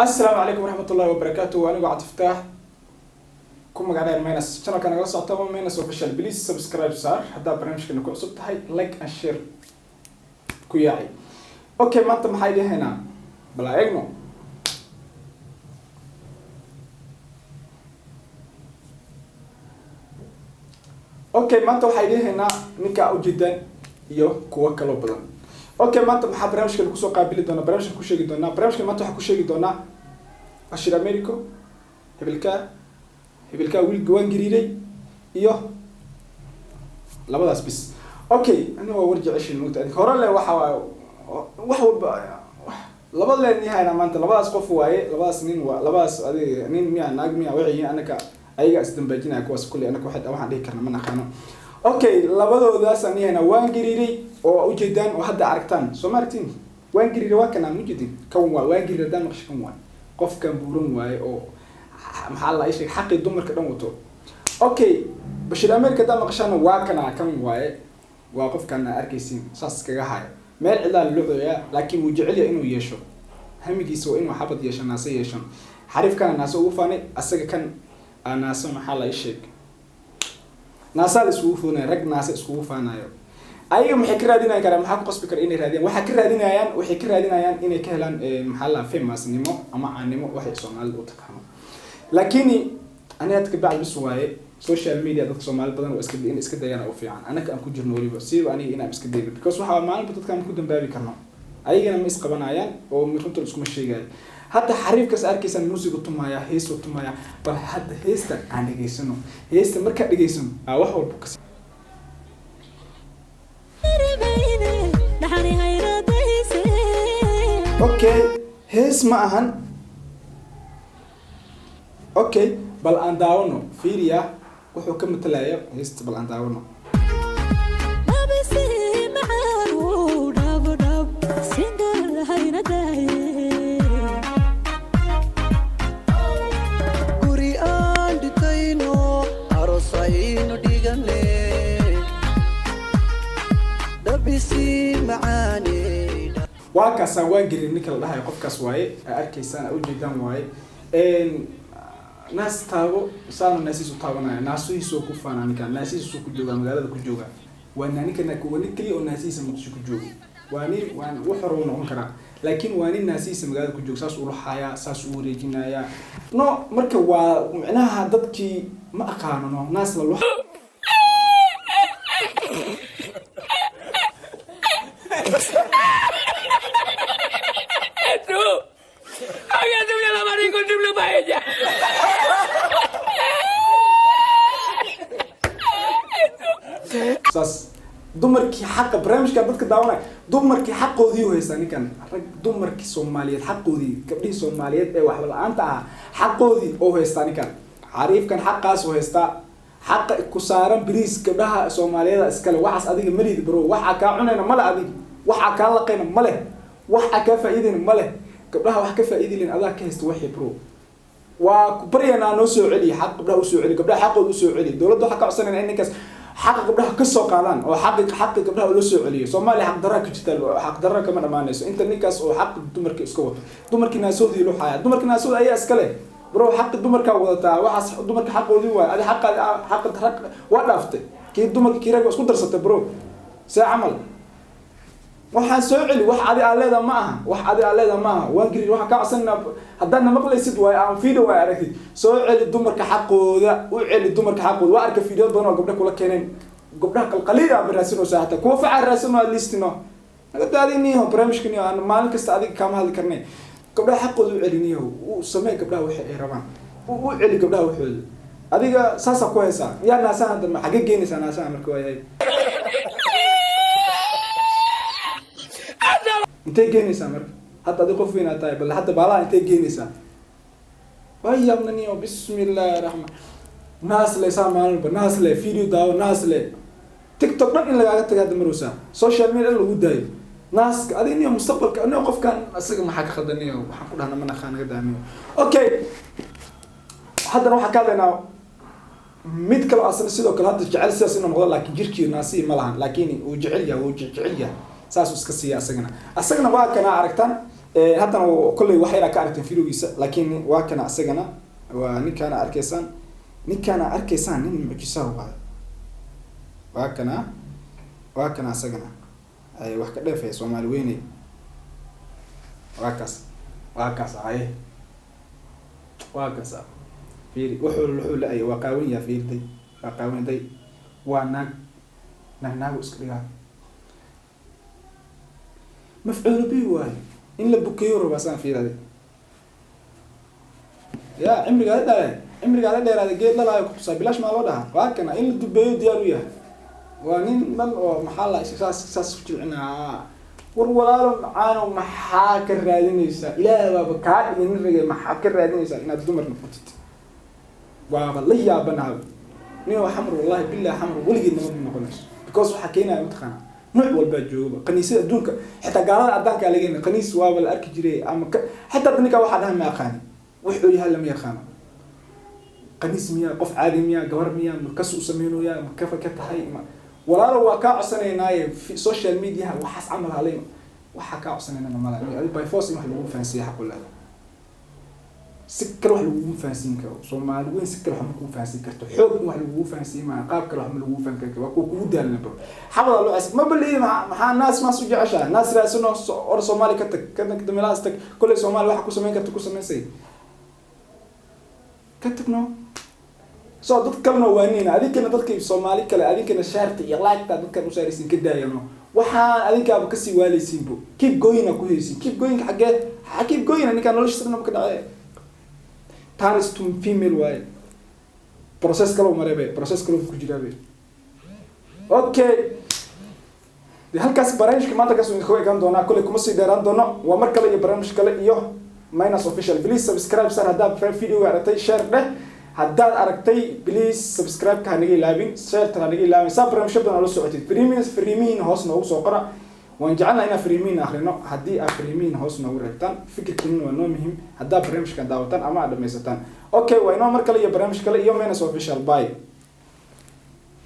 السلام عليكم ورحمة الله وبركاته. وأنا قاعد أفتح كم قاعد ماينس channel كان قصة طبعا ماينس official. بليز سبسكرايب صار هذا برنامج كنا كل صوت هاي لايك and share كوياي. أوكي ما أنت محايدة هنا بلا إجنو. أوكي ما أنت محايدة هنا نكا جدا يو كوا كلو بدن. اوكي maanta maxaa barnaamijkan ku soo qaabili doona barnaamijkan ku sheegi doona barnaamijkan maanta waxa ku sheegi doona ashir Americo hebelka wiil go'aan gariiray iyo labadaas bis okay aniga waa warjic ishin mugta hore le waxa wax labada leen yahay maanta labadaas qof waaye labadaas nin waa labadaas adiga nin miya naag miya wixii anaka ayaga isdambaajinaya kuwaas kulli anaka waxaan dhihi karnaa ma naqaano okay labadoodaas aniyana waan gariiray oo u jeedaan oo hadda aragtaan Soomaalitiin waan gariiray waa kana mujidin kan waa waan gariiray daan maqshan waa qofkan buuran waaye oo maxaa la ishay xaqi dumarka dhan wato okay bashir America daan maqshan waa kana kan waaye waa qofkan arkaysiin saas kaga hayo meel cilaal luuxaya laakiin wuu jecel yahay inuu yeesho hamigiisa waa inuu xabad yeesho naas yeesho xariifkan naas ugu faanay asaga kan naas maxaa la ishay naasal isku fuunay rag naas isku faanayo ayaga maxay ka raadinayaan kara maxaa ku qasbi kara inay raadiyaan waxay ka raadinayaan inay ka helaan maxaa la famous nimo ama aanimo waxay Soomaalidu u taqaano laakiin aniga dadka bacd bis waaye social media dadka Soomaali badan oo iska dayana oo fiican anaka aan ku jirno waliba siiba aniga inaan iska dayo because waxa maalinba dadkan ku dambaabi karno ayagana ma isqabanayaan oo runta isku sheegay hadda xariifkaas arkaysan muusiga tumaya heeso tumaya bal hadda heesta aan dhageysano heesta marka dhageysano wax walba ka okay hees ma ahan okay bal aan daawano fiiriya wuxuu ka matalayaa heesta bal aan daawano waa kaas waan gelin ninka la dhahay qofkaas waaye arkaysan u jeedaan waaye naas taabo saan naasiisu taabanaya naasiisu ku faanaa ninka naasiisu ku jooga magaalada ku jooga waana ninka wani kaliya oo naasiisa muqdisho ku jooga waan wax hore uu noqon karaa laakiin waa nin naasiisa magaalada ku jooga saas uu lahaaya saas uu wareejinaya no marka waa macnaha dadkii ma aqaano naas la saas dumarkii xaq barnaamijka dadka daawanay dumarkii xaqoodii u haysan ninkan rag dumarkii Soomaaliyeed xaqoodii gabdhihii Soomaaliyeed ee waxba la'aanta ah xaqoodii oo haysta ninkan xariifkan xaqaas oo haysta xaq ku saaran bariis gabdhaha Soomaaliyeed iskale waxaas adiga maliid bro waxa ka cunayna mala adiga waxa ka laqayna male waxa ka faa'iideyna male gabdhaha wax ka faa'iideyn adaa ka haysta wixii bro waa ku bariyana noo soo celiyo xaq gabdhaha u soo celiyo gabdhaha xaqooda u soo celiyo dawladdu waxa ka codsanayna in ninkaas حق قبلها كسر قادان أو حق قبلها ولا سوء عليه Soomaali حق دراك جتال حق دراك كمان أمانة إنت نيكاس أو حق دمر كإسكوت دمر كناسود يلو حياة دمر كناسود أي أسكله برو حق دمر كوضتا وحس دمر حق وديوا هذا حق ترك وقفته كي دمر كيرك واسكو درست برو ساعمل waxaan soo celi wax adi aalada ma aha waan gari waxa ka codsanna hadana maqlaysid way aan fiido way aragtid soo celi dumarka xaqooda u celi dumarka xaqooda waa arka fiido badan oo gabdhaha kula keeneen gabdhaha qalqaliida baraasino saata kuwa facar raasino listino naga daadiniyo barnaamijkani aan maalin kasta adiga kama hadli karnay gabdhaha xaqooda u celiniyo u sameey gabdhaha waxa ay rabaan u celi gabdhaha waxooda adiga saasa ku haysa yaa naasan hadda ma xagee geynaysaa naasan marka way intee geynaysaa marka hadda adiga qof weyn tahay bal hadda baala intee geynaysaa waayabnaniyo bismillaahir rahmaan naas le saamaan naas le video daaw naas le TikTok dhan in laga tagaa damaroosa social media lagu daayo naas adina mustaqbalka anoo qofkan asaga maxaa ka khadaniyo waxaan ku dhahnaa mana khanaga daamiyo okay hadda waxa ka hadlaynaa mid kale asna sidoo kale hadda jecel sidaas inuu noqdo laakiin jirkiisa naasi ma lahan laakiin uu jecel yahay saas iska siiya asagana waa kana aragtaan haddana kolley waxayna ka aragteen fiidiyowgiisa laakiin waa kana asagana waa ninkaana arkaysaan nin mucjisaa waaye waa kana asagana ay wax ka dheefay Soomaali weynay waa kaas ay fiiri wuxuu la ay waa qaawan yaa fiirtay waa qaawanday waa naag iska dhigaa mafcuul bi waay in la bukeeyo rabasaan fiiraday يا عمري قاعد ده جيت لا كنت سابلاش ما وضعها وهكذا إن الدبيو ديالويا وانين من محل إساس في عنا والولاد عانوا محاك الرادينيسا لا بابا كاد ينرجع محاك الرادينيسا إن الدمر نفوتت والله يا بناو نيو حمر والله بالله حمر ولقي إنه نقولش because حكينا متخنا نوع والبجوبة قنيسة دونك حتى قالوا عدانك على قنيس وابل أركجري أما حتى دنيك واحد هم أخاني وحول يهلا ميا خانة قنيس ميا قف عادي ميا جوار ميا مكسو سمينو يا مكفى كتحي ما ولا لو واقع سنة ناي في سوشيال ميديا وحس عمل عليه وحكى سنة أنا ملا يعني باي فوس محلوين فانسي حق كلها سكر محلوين فانسين كوا صومال وين سكر محلوين فانسين كرتو حب محلوين فانسين ما قاب كره محلوين فان كوا وكود هالنبر حاول الله عس ما بلي مع الناس ما سوجي عشان ناس راسنا أو صومالي كتك ملاستك كل صومال واحد كوسمين كتك كوسمين سي كتبنا صادق كلنا وانينا هذيك أنا ضدك الصومالي كلا هذيك أنا شارت يلاك ضدك المسارسين كده يا نو وحنا هذيك أبو كسي والي سيبو كيف جوينا كويسين كيف جوين حاجات كيف جوين أنا كان ليش صرنا بكده تارس توم فيميل واي بروسيس كلو مريبه بروسيس كلو كجرابه أوكي دي هالكاس برامج كمان تكسو إخوة كان دونا كل كمسي داران دونا ومركلة يبرامج كله إيوه ماينس أوفيشال بليز سبسكرايب سر هذا في فيديو عرفتي شير ده هذا عرفتي بليز سبسكرايب كهنيجي لابين شير كهنيجي لابين سابرم شبنا على سعودي فريمين هوسنا وسوقرا ونجعلنا هنا فريمين آخرنا هدي فريمين هوسنا ورهتان فكرة إنه مهم هذا برامج كان داوتان أما هذا ميزتان أوكي وينو مركلي برامج كله يوم ماينس أوفيشال باي